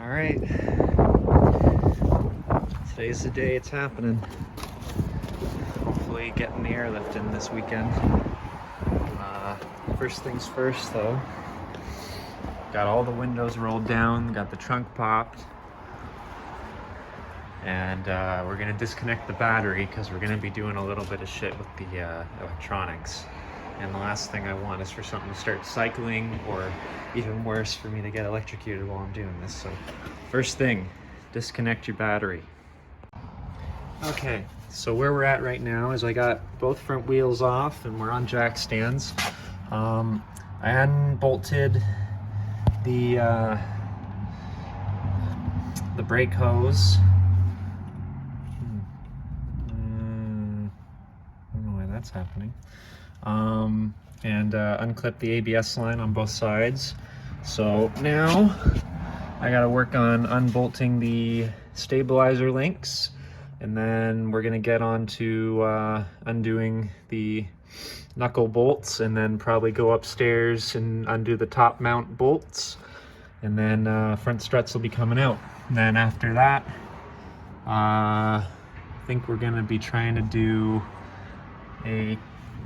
All right, today's the day it's happening. Hopefully getting the airlift in this weekend. First things first though, got all the windows rolled down, got the trunk popped, and we're gonna disconnect the battery because we're gonna be doing a little bit of shit with the electronics. And the last thing I want is for something to start cycling, or even worse, for me to get electrocuted while I'm doing this. So first thing, disconnect your battery. Okay, so where we're at right now is I got both front wheels off and we're on jack stands. I unbolted the brake hose. I don't know why that's happening. And unclip the ABS line on both sides. So now I gotta work on unbolting the stabilizer links, and then we're gonna get on to undoing the knuckle bolts, and then probably go upstairs and undo the top mount bolts, and then front struts will be coming out. And then after that, I think we're gonna be trying to do a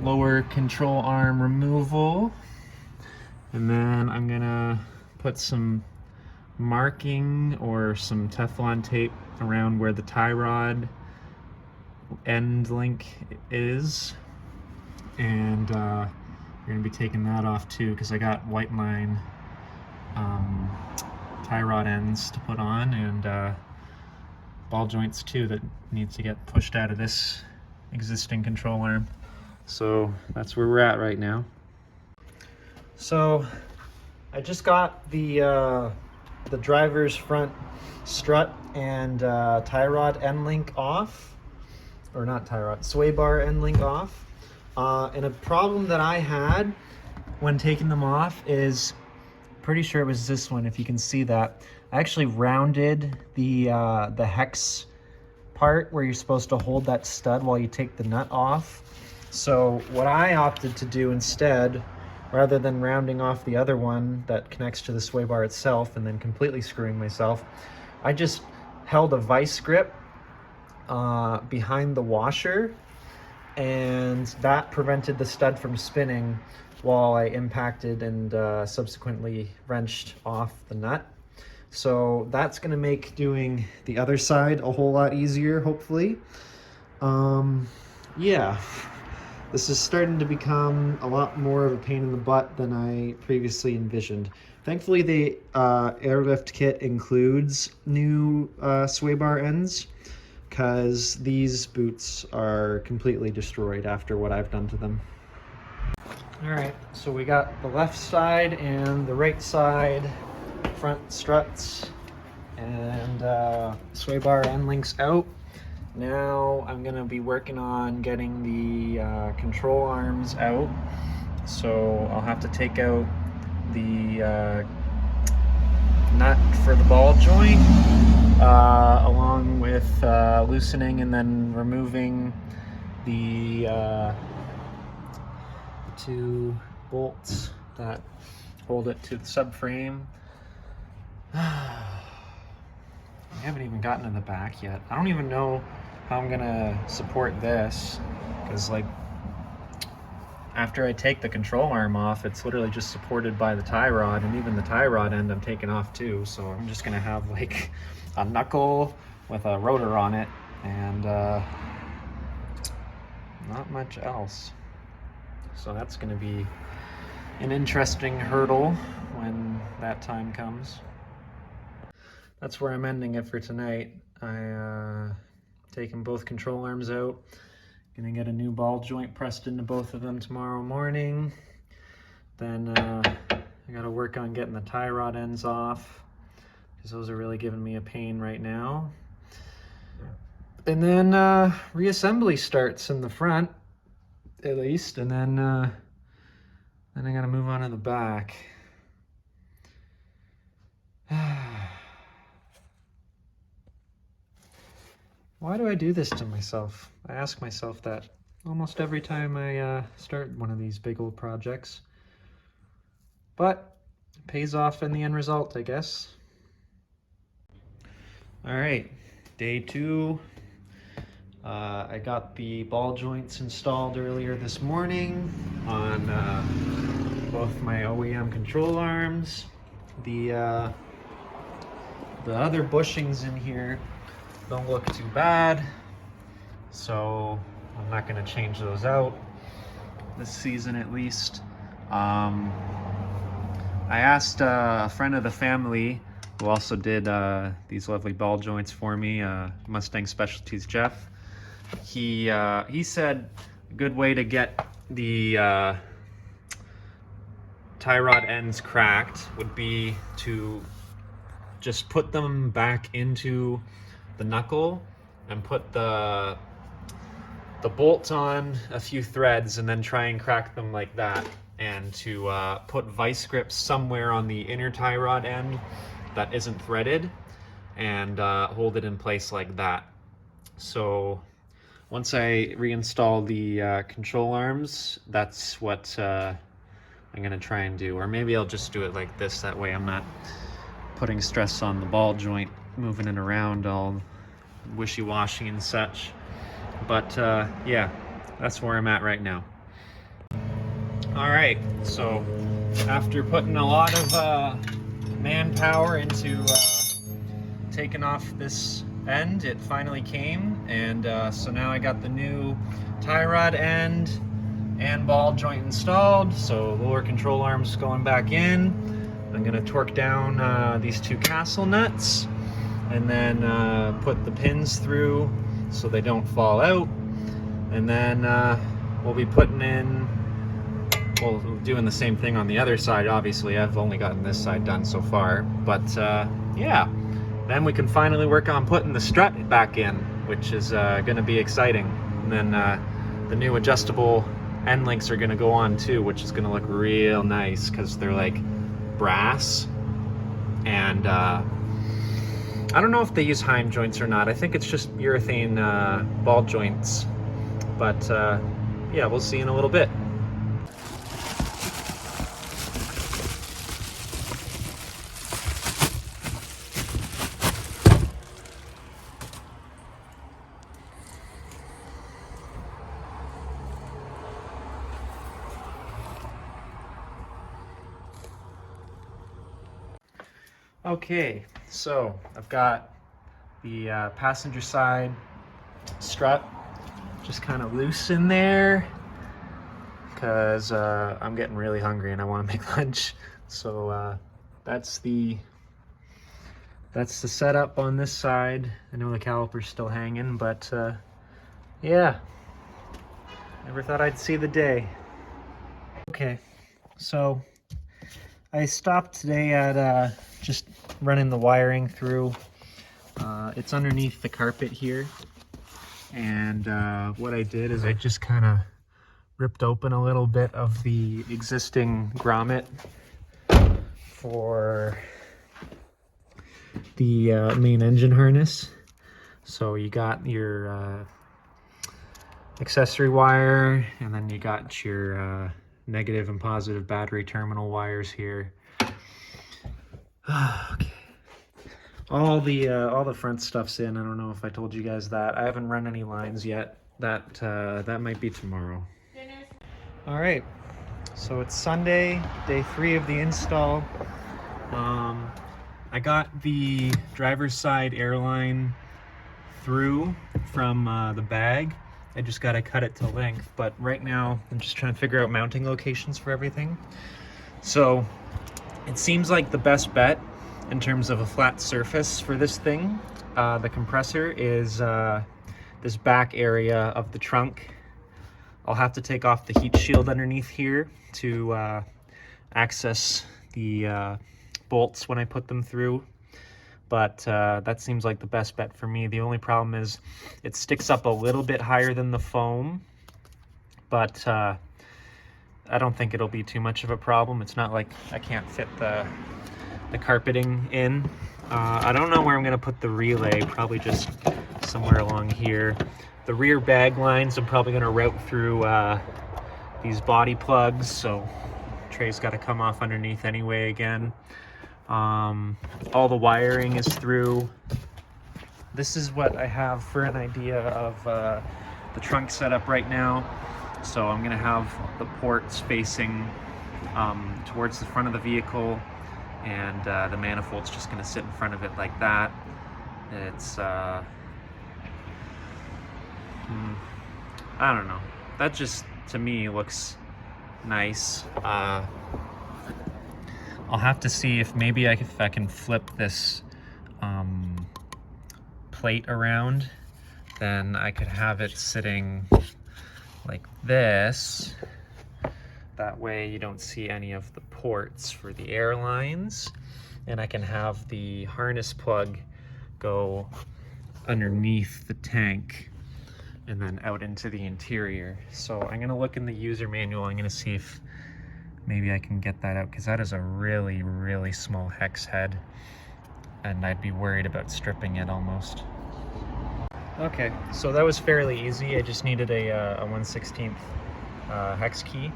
lower control arm removal, and then I'm gonna put some marking or some Teflon tape around where the tie rod end link is, and we're gonna be taking that off too because I got white line tie rod ends to put on, and ball joints too that needs to get pushed out of this existing control arm. So that's where we're at right now. So I just got the driver's front strut and tie rod end link off, or not tie rod, sway bar end link off. And a problem that I had when taking them off is, pretty sure it was this one, if you can see that. I actually rounded the hex part where you're supposed to hold that stud while you take the nut off. So what I opted to do instead, rather than rounding off the other one that connects to the sway bar itself and then completely screwing myself, I just held a vice grip behind the washer, and that prevented the stud from spinning while I impacted and subsequently wrenched off the nut. So that's gonna make doing the other side a whole lot easier, hopefully. Yeah. This is starting to become a lot more of a pain in the butt than I previously envisioned. Thankfully, the airlift kit includes new sway bar ends, because these boots are completely destroyed after what I've done to them. All right, so we got the left side and the right side front struts and sway bar end links out. Now I'm gonna be working on getting the control arms out. So I'll have to take out the nut for the ball joint, along with loosening and then removing the two bolts that hold it to the subframe. I haven't even gotten to the back yet. I don't even know how I'm gonna support this, because like after I take the control arm off, it's literally just supported by the tie rod, and even the tie rod end I'm taking off too. So I'm just gonna have like a knuckle with a rotor on it, and not much else. So that's gonna be an interesting hurdle when that time comes. That's where I'm ending it for tonight. Taking both control arms out. Gonna get a new ball joint pressed into both of them tomorrow morning. Then I gotta work on getting the tie rod ends off, because those are really giving me a pain right now. And then reassembly starts in the front, at least, and then I gotta move on to the back. Why do I do this to myself? I ask myself that almost every time I start one of these big old projects. But it pays off in the end result, I guess. All right, day 2. I got the ball joints installed earlier this morning on both my OEM control arms. The other bushings in here don't look too bad, so I'm not going to change those out this season at least. I asked a friend of the family who also did these lovely ball joints for me, Mustang Specialties Jeff. He said a good way to get the tie rod ends cracked would be to just put them back into the knuckle and put the bolt on a few threads and then try and crack them like that, and to put vice grips somewhere on the inner tie rod end that isn't threaded and hold it in place like that. So once I reinstall the control arms, that's what I'm gonna try and do. Or maybe I'll just do it like this, that way I'm not putting stress on the ball joint, moving it around all wishy-washy and such. But yeah, that's where I'm at right now. All right, so after putting a lot of manpower into taking off this end, it finally came, and so now I got the new tie rod end and ball joint installed. So lower control arms going back in. I'm gonna torque down these 2 castle nuts and then put the pins through so they don't fall out, and then we'll be putting in, well, doing the same thing on the other side. Obviously I've only gotten this side done so far, but yeah, then we can finally work on putting the strut back in, which is going to be exciting. And then the new adjustable end links are going to go on too, which is going to look real nice because they're like brass, and I don't know if they use Heim joints or not. I think it's just urethane ball joints, but yeah, we'll see in a little bit. Okay, so I've got the passenger side strut just kind of loose in there because I'm getting really hungry and I want to make lunch. So that's the setup on this side. I know the caliper's still hanging, but yeah, never thought I'd see the day. Okay, so I stopped today at just running the wiring through. It's underneath the carpet here, and what I did is I just kind of ripped open a little bit of the existing grommet for the main engine harness. So you got your accessory wire, and then you got your negative and positive battery terminal wires here. Okay. All the front stuff's in. I don't know if I told you guys that. I haven't run any lines yet. That might be tomorrow. All right. So it's Sunday, day 3 of the install. I got the driver's side airline through from the bag. I just got to cut it to length, but right now I'm just trying to figure out mounting locations for everything. So it seems like the best bet in terms of a flat surface for this thing, the compressor, is this back area of the trunk. I'll have to take off the heat shield underneath here to access the bolts when I put them through. But that seems like the best bet for me. The only problem is it sticks up a little bit higher than the foam, but I don't think it'll be too much of a problem. It's not like I can't fit the carpeting in. I don't know where I'm gonna put the relay, probably just somewhere along here. The rear bag lines I'm probably gonna route through these body plugs, so tray's gotta come off underneath anyway again. All the wiring is through this is what I have for an idea of the trunk setup right now. So I'm gonna have the ports facing towards the front of the vehicle, and the manifold's just gonna sit in front of it like that. It's I don't know, that just to me looks nice. I'll have to see if maybe if I can flip this plate around, then I could have it sitting like this. That way you don't see any of the ports for the airlines, and I can have the harness plug go underneath the tank and then out into the interior. So I'm gonna look in the user manual. I'm gonna see if maybe I can get that out, because that is a really, really small hex head, and I'd be worried about stripping it almost. Okay, so that was fairly easy. I just needed a 1/16 hex key,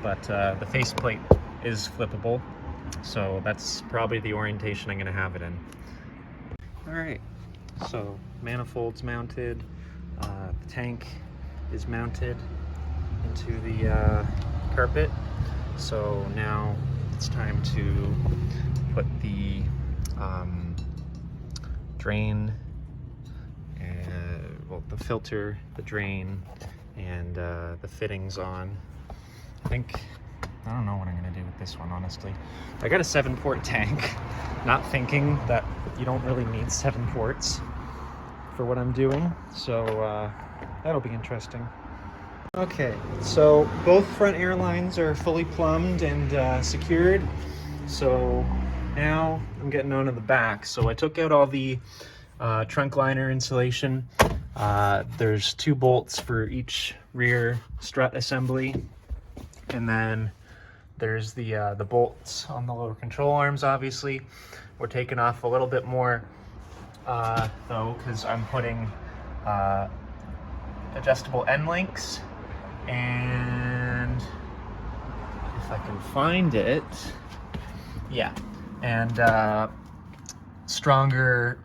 but the faceplate is flippable, so that's probably the orientation I'm gonna have it in. All right, so manifold's mounted, the tank is mounted into the carpet. So now it's time to put the drain, and well, the filter, the drain, and the fittings on. I don't know what I'm gonna do with this one, honestly. I got a 7-port tank, not thinking that you don't really need 7 ports for what I'm doing, so that'll be interesting. Okay, so both front air lines are fully plumbed and secured. So now I'm getting onto the back. So I took out all the trunk liner insulation. There's 2 bolts for each rear strut assembly, and then there's the bolts on the lower control arms. Obviously, we're taking off a little bit more though, because I'm putting adjustable end links, and if I can find it, yeah, and stronger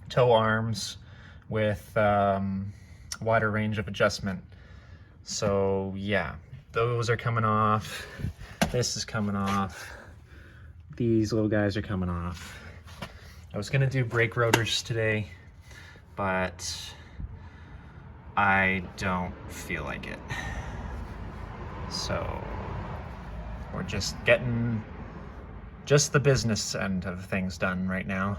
toe arms with wider range of adjustment. So yeah, those are coming off. This is coming off. These little guys are coming off. I was gonna do brake rotors today, but I don't feel like it. So we're just getting the business end of things done right now.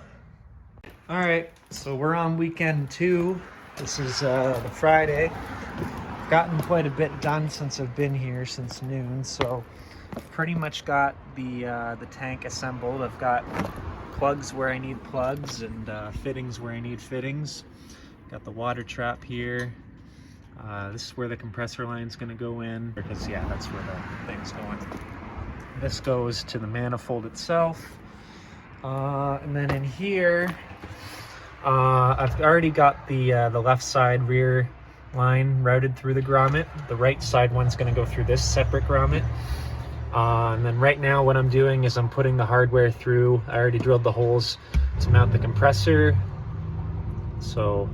All right, so we're on weekend 2. This is the Friday. I've gotten quite a bit done since I've been here since noon, so I've pretty much got the tank assembled. I've got plugs where I need plugs, and fittings where I need fittings. Got the water trap here. This is where the compressor line's gonna go in, because yeah, that's where the thing's going. This goes to the manifold itself. And then in here, I've already got the left side rear line routed through the grommet. The right side one's gonna go through this separate grommet. And then right now what I'm doing is I'm putting the hardware through. I already drilled the holes to mount the compressor. So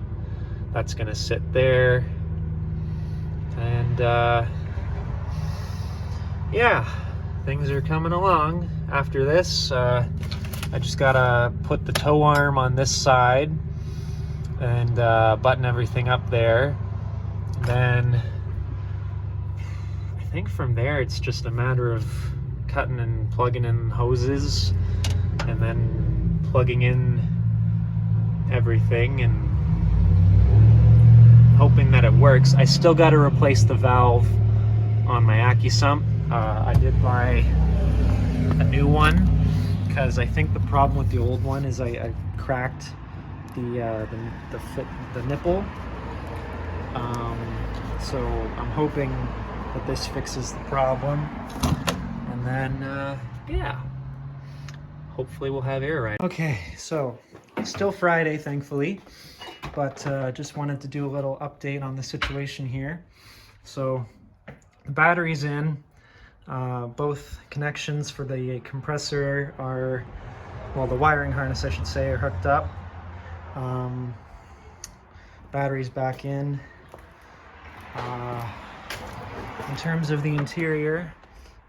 that's gonna sit there. And yeah, things are coming along. After this, I just gotta put the tow arm on this side and button everything up there. Then I think from there it's just a matter of cutting and plugging in hoses, and then plugging in everything and hoping that it works. I still got to replace the valve on my AccuSump. I did buy a new one because I think the problem with the old one is I cracked the nipple. So I'm hoping that this fixes the problem, and then yeah, hopefully we'll have air right. Okay, so still Friday, thankfully, but just wanted to do a little update on the situation here. So the battery's in. Both connections for the compressor are, well, the wiring harness I should say, are hooked up. Battery's back in. In terms of the interior,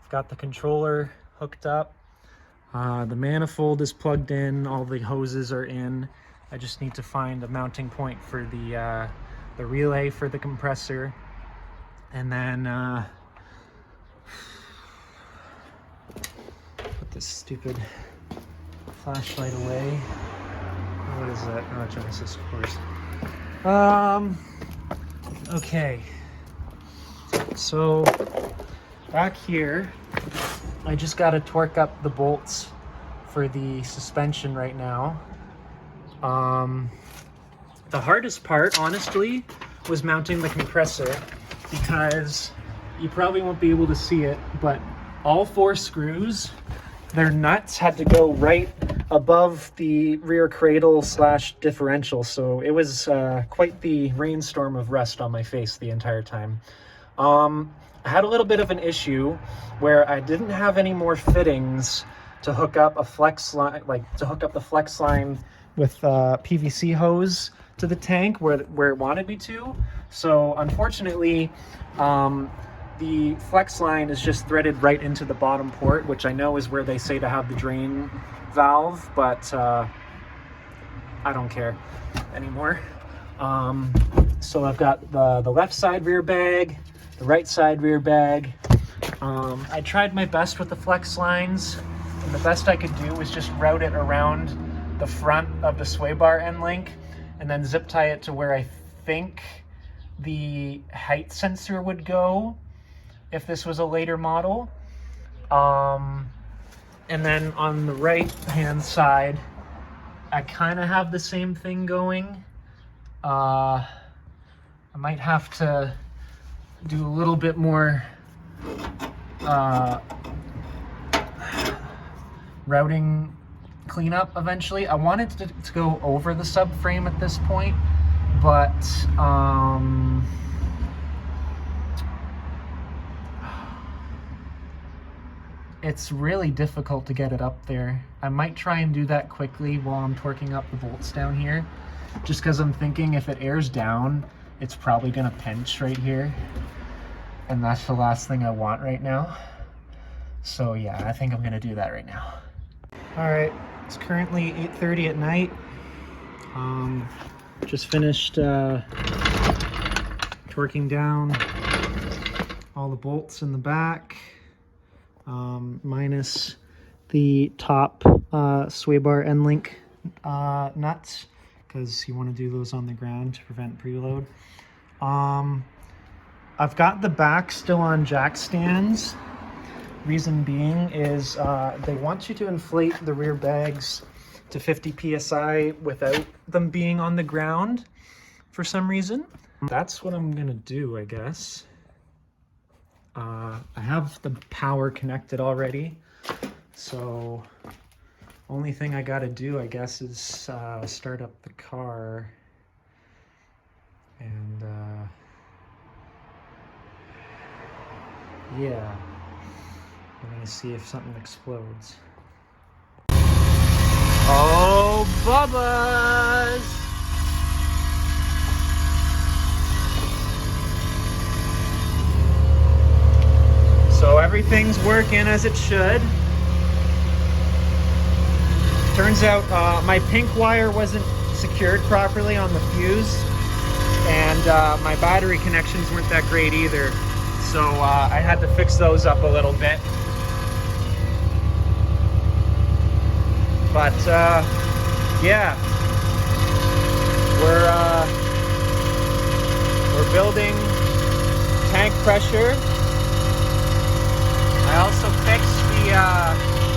I've got the controller hooked up. The manifold is plugged in, all the hoses are in. I just need to find a mounting point for the relay for the compressor. And then put this stupid flashlight away. What is that? Oh, Genesis, of course. Okay. So back here, I just got to torque up the bolts for the suspension right now. The hardest part, honestly, was mounting the compressor, because you probably won't be able to see it, but all 4 screws, their nuts had to go right above the rear cradle / differential. So it was quite the rainstorm of rust on my face the entire time. I had a little bit of an issue where I didn't have any more fittings to hook up a flex line, to hook up the flex line with PVC hose to the tank where it wanted me to. So unfortunately, the flex line is just threaded right into the bottom port, which I know is where they say to have the drain valve, but I don't care anymore. So I've got the left side rear bag, the right side rear bag. I tried my best with the flex lines, and the best I could do was just route it around the front of the sway bar end link and then zip tie it to where I think the height sensor would go if this was a later model. And then on the right hand side, I kind of have the same thing going. I might have to do a little bit more routing cleanup eventually. I wanted to go over the subframe at this point, but it's really difficult to get it up there. I might try and do that quickly while I'm torquing up the bolts down here, just because I'm thinking if it airs down, it's probably gonna pinch right here, and that's the last thing I want right now. So yeah, I think I'm gonna do that right now. All right, it's currently 8:30 at night. Just finished torquing down all the bolts in the back, minus the top sway bar end link nuts, because you want to do those on the ground to prevent preload. I've got the back still on jack stands. Reason being is they want you to inflate the rear bags to 50 psi without them being on the ground for some reason. That's what I'm gonna do, I guess. I have the power connected already, so only thing I gotta do, I guess, is start up the car and yeah, I'm gonna see if something explodes. Oh, Bubba's! So everything's working as it should. Turns out my pink wire wasn't secured properly on the fuse, and my battery connections weren't that great either. So I had to fix those up a little bit. But yeah, we're building tank pressure. I also fixed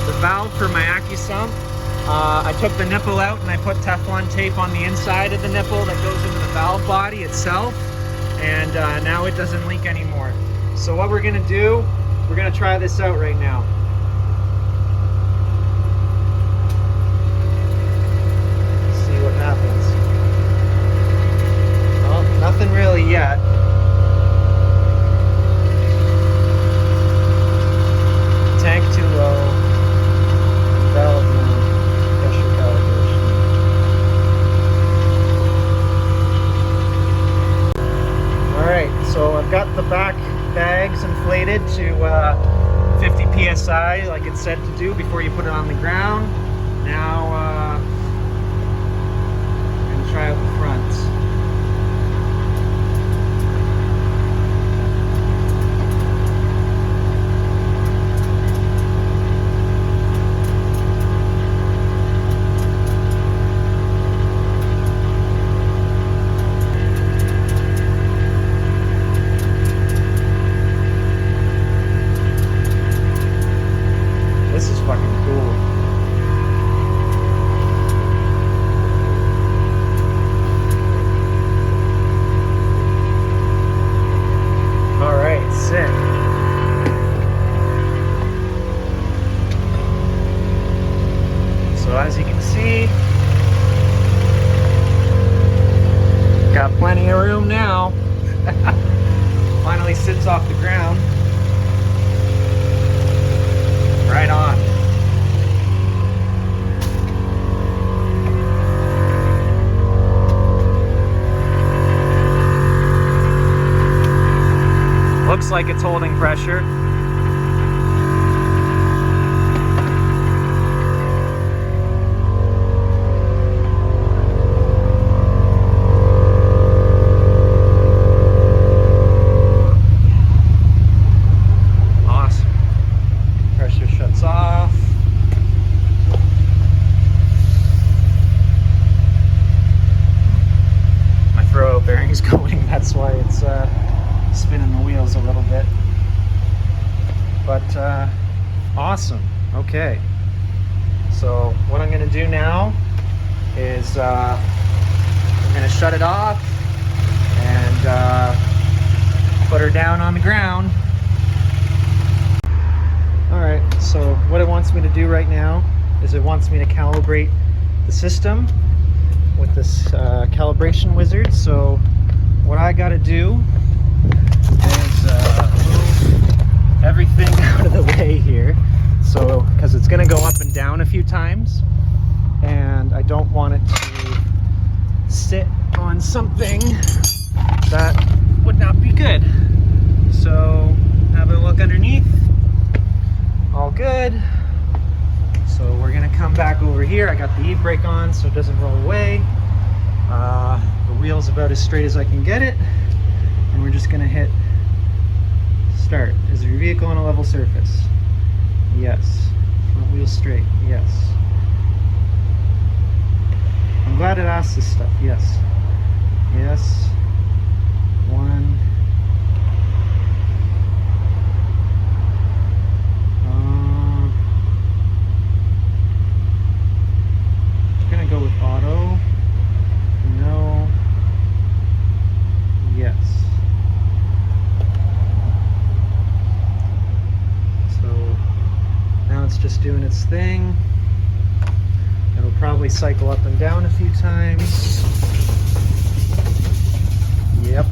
the valve for my AccuSump. I took the nipple out and I put Teflon tape on the inside of the nipple that goes into the valve body itself, and now it doesn't leak anymore. So what we're gonna do, we're gonna try this out right now. See what happens. Well, nothing really yet. Tank too low. Valve now. Pressure calibration. mid to 50 psi like it said to do before you put it on the ground. Now I'm going to try out the front. This is fucking cool. All right, sick. So as you can see, got plenty of room now. Finally sits off the ground. Right on. Looks like it's holding pressure. Awesome. Pressure shuts off. My throwout bearing's going, that's why it's spinning the wheels a little bit. But awesome. Okay. So what I'm going to do now is I'm going to shut it off and put her down on the ground. Alright, so what it wants me to do right now is it wants me to calibrate the system with this Calibration Wizard. So what I got to do is move everything out of the way here. So, because it's going to go up and down a few times, and I don't want it to sit on something that would not be good. So, have a look underneath. All good. So we're gonna come back over here. I got the e-brake on so it doesn't roll away. The wheel's about as straight as I can get it. And we're just gonna hit start. Is your vehicle on a level surface? Yes. Front wheel straight? Yes. I'm glad it asks this stuff. Yes. Yes. 1. Go with auto. No. Yes. So now it's just doing its thing. It'll probably cycle up and down a few times. Yep.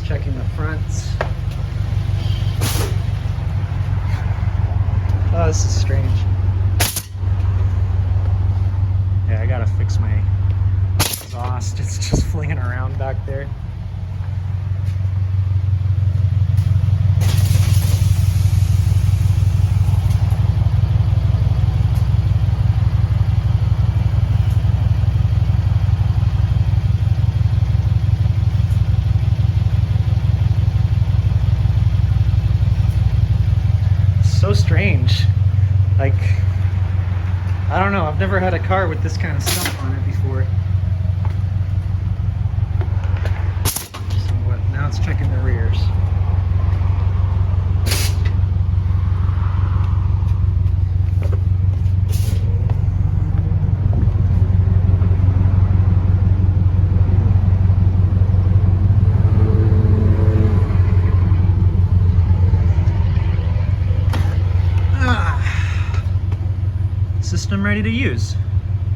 Checking the fronts. Oh, this is strange. Yeah, I gotta fix my exhaust. It's just flinging around back there. So strange. Like, I don't know, I've never had a car with this kind of stuff on it before. So what, now it's checking the rears. System ready to use.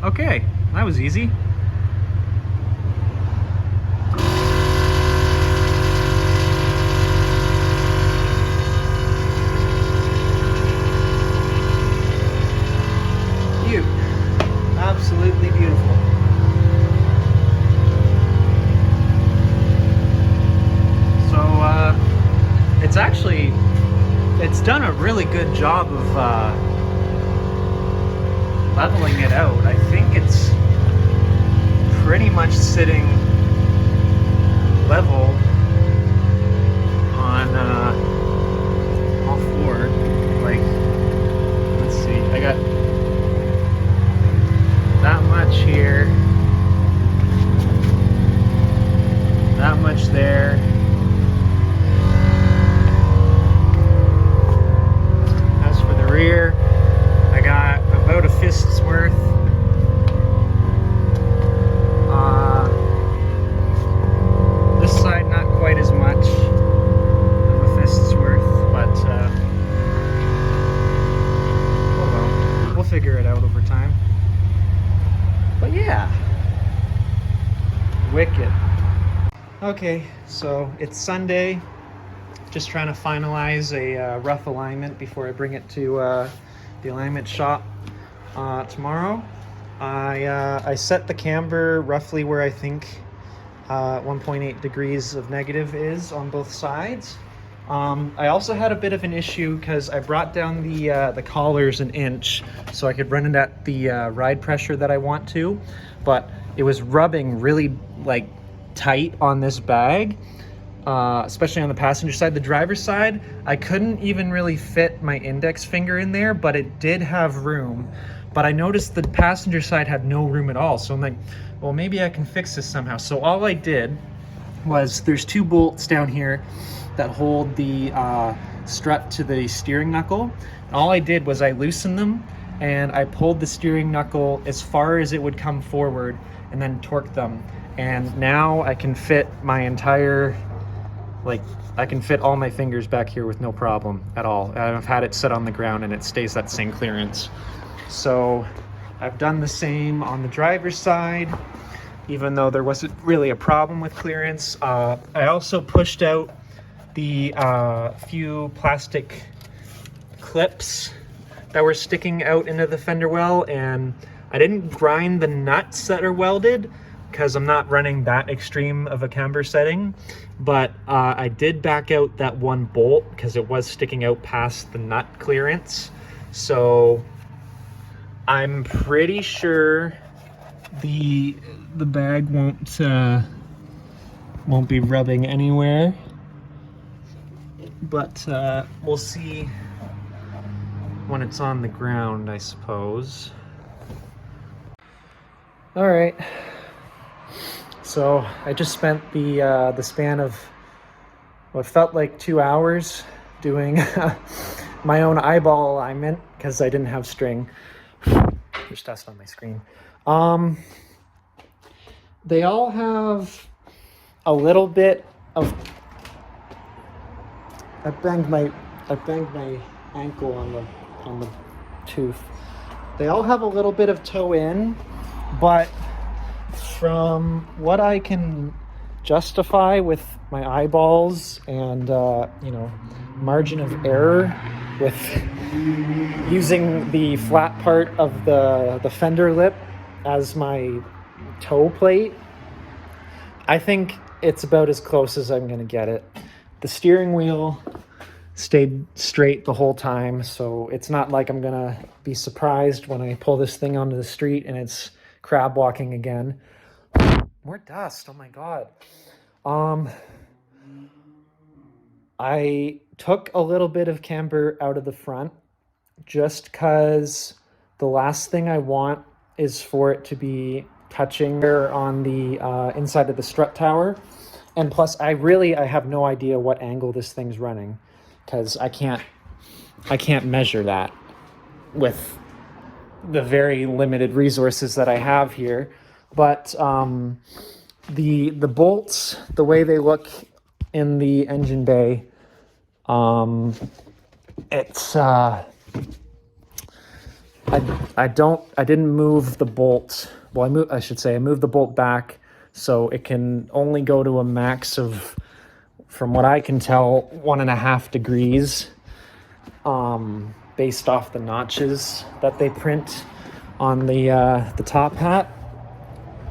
Okay, that was easy. done a really good job of leveling it out. I think it's pretty much sitting level on all four. Like, let's see, I got that much here, that much there. As for the rear, I got about a fist's worth. This side not quite as much of a fist's worth, but oh well, we'll figure it out over time. But yeah, wicked. Okay, so it's Sunday. Just trying to finalize a rough alignment before I bring it to the alignment shop tomorrow. I set the camber roughly where I think 1.8 degrees of negative is on both sides. I also had a bit of an issue because I brought down the collars an inch so I could run it at the ride pressure that I want to, but it was rubbing really like tight on this bag, especially on the passenger side. The driver's side, I couldn't even really fit my index finger in there, but it did have room. But I noticed the passenger side had no room at all. So I'm like, well, maybe I can fix this somehow. So all I did was, there's two bolts down here that hold the strut to the steering knuckle. All I did was I loosened them and I pulled the steering knuckle as far as it would come forward and then torqued them. And now I can fit my entire, like, I can fit all my fingers back here with no problem at all. I've had it set on the ground and it stays that same clearance. So I've done the same on the driver's side, even though there wasn't really a problem with clearance. I also pushed out the few plastic clips that were sticking out into the fender well, and I didn't grind the nuts that are welded because I'm not running that extreme of a camber setting, but I did back out that one bolt because it was sticking out past the nut clearance. So I'm pretty sure the bag won't be rubbing anywhere, but we'll see when it's on the ground, I suppose. All right, so I just spent the span of what felt like 2 hours doing my own eyeball alignment because I didn't have string. There's dust on my screen. They all have a little bit of. I banged my ankle on the tooth. They all have a little bit of toe in, but from what I can justify with my eyeballs and you know, margin of error with using the flat part of the fender lip as my toe plate, I think it's about as close as I'm gonna get it. The steering wheel stayed straight the whole time, so it's not like I'm gonna be surprised when I pull this thing onto the street and it's crab walking again. More dust, oh my god. I took a little bit of camber out of the front just because the last thing I want is for it to be touching on the inside of the strut tower. And plus, I have no idea what angle this thing's running because I can't measure that with the very limited resources that I have here. But the bolts, the way they look in the engine bay, it's I didn't move the bolt. Well, I moved the bolt back so it can only go to a max of, from what I can tell, 1.5 degrees, based off the notches that they print on the top hat.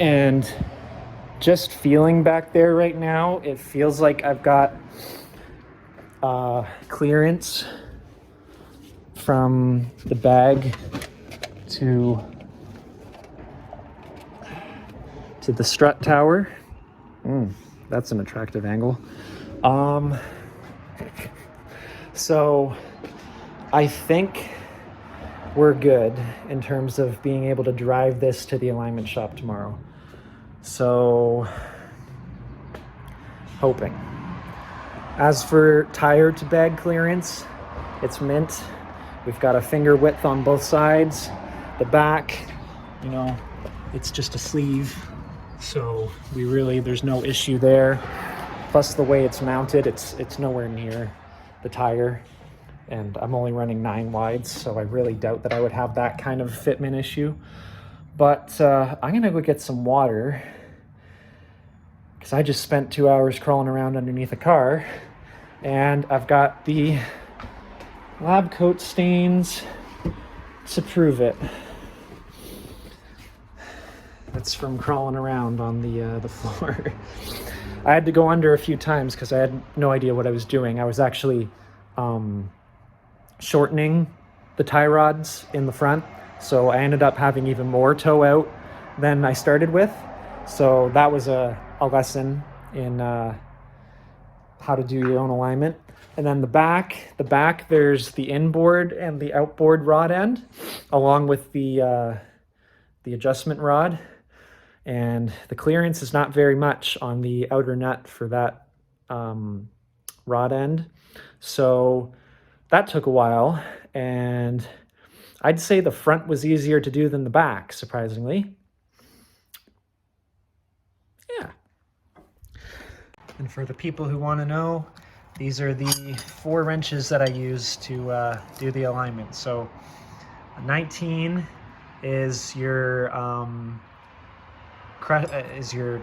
And just feeling back there right now, it feels like I've got clearance from the bag to the strut tower. That's an attractive angle. So I think we're good in terms of being able to drive this to the alignment shop tomorrow. So, hoping. As for tire to bag clearance, it's mint. We've got a finger width on both sides. The back, you know, it's just a sleeve. So there's no issue there. Plus the way it's mounted, it's nowhere near the tire. And I'm only running 9 wides, so I really doubt that I would have that kind of fitment issue. But I'm gonna go get some water, because I just spent 2 hours crawling around underneath a car, and I've got the lab coat stains to prove it. That's from crawling around on the floor. I had to go under a few times because I had no idea what I was doing. I was actually shortening the tie rods in the front, so I ended up having even more toe out than I started with. So that was a lesson in how to do your own alignment. And then the back, there's the inboard and the outboard rod end, along with the adjustment rod. And the clearance is not very much on the outer nut for that rod end. So that took a while, and I'd say the front was easier to do than the back, surprisingly. Yeah. And for the people who want to know, these are the 4 wrenches that I use to do the alignment. So 19 is your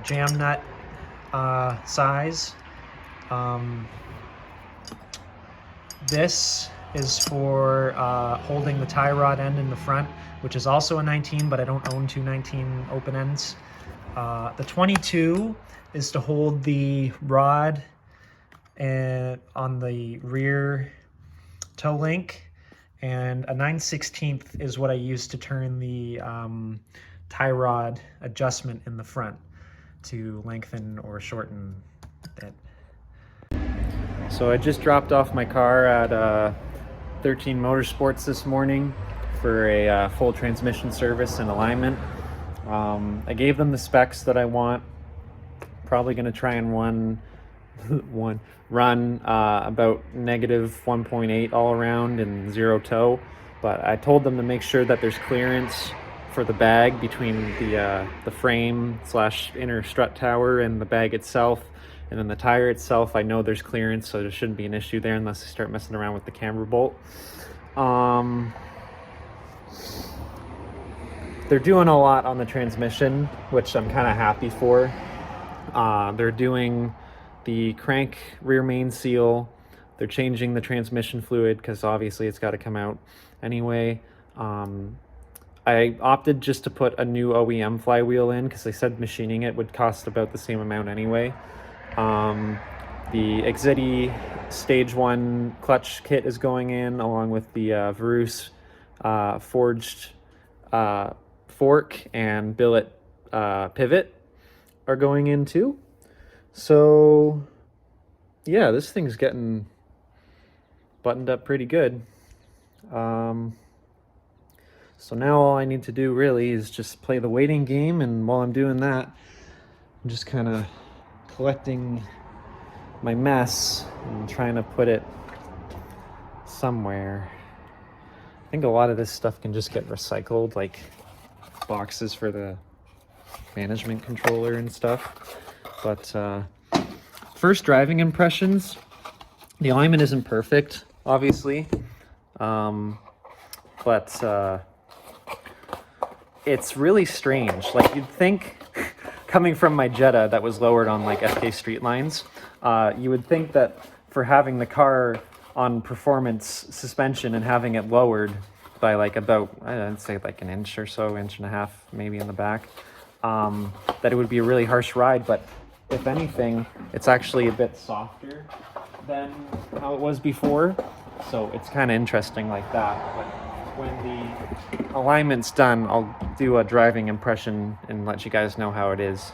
jam nut size. This is for holding the tie rod end in the front, which is also a 19, but I don't own 2 19 open ends. The 22 is to hold the rod on the rear toe link, and a 9/16 is what I use to turn the tie rod adjustment in the front to lengthen or shorten it. So I just dropped off my car at 13 Motorsports this morning for a full transmission service and alignment. I gave them the specs that I want. Probably going to try and run about -1.8 all around and 0 toe, but I told them to make sure that there's clearance for the bag between the frame / inner strut tower and the bag itself. And then the tire itself, I know there's clearance, so there shouldn't be an issue there unless I start messing around with the camber bolt. They're doing a lot on the transmission, which I'm kind of happy for. They're doing the crank rear main seal. They're changing the transmission fluid because obviously it's got to come out anyway. I opted just to put a new OEM flywheel in because they said machining it would cost about the same amount anyway. The Exidi Stage 1 clutch kit is going in, along with the Varus forged fork and billet pivot are going in too. So yeah, this thing's getting buttoned up pretty good. So now all I need to do really is just play the waiting game, and while I'm doing that, I'm just kind of collecting my mess and trying to put it somewhere. I think a lot of this stuff can just get recycled, like boxes for the management controller and stuff. But first driving impressions, the alignment isn't perfect, obviously, but it's really strange. Like, you'd think, coming from my Jetta that was lowered on like FK street lines, you would think that for having the car on performance suspension and having it lowered by like about, I'd say like an inch or so, 1.5 inches maybe in the back, that it would be a really harsh ride. But if anything, it's actually a bit softer than how it was before. So it's kind of interesting like that. But when the alignment's done, I'll do a driving impression and let you guys know how it is.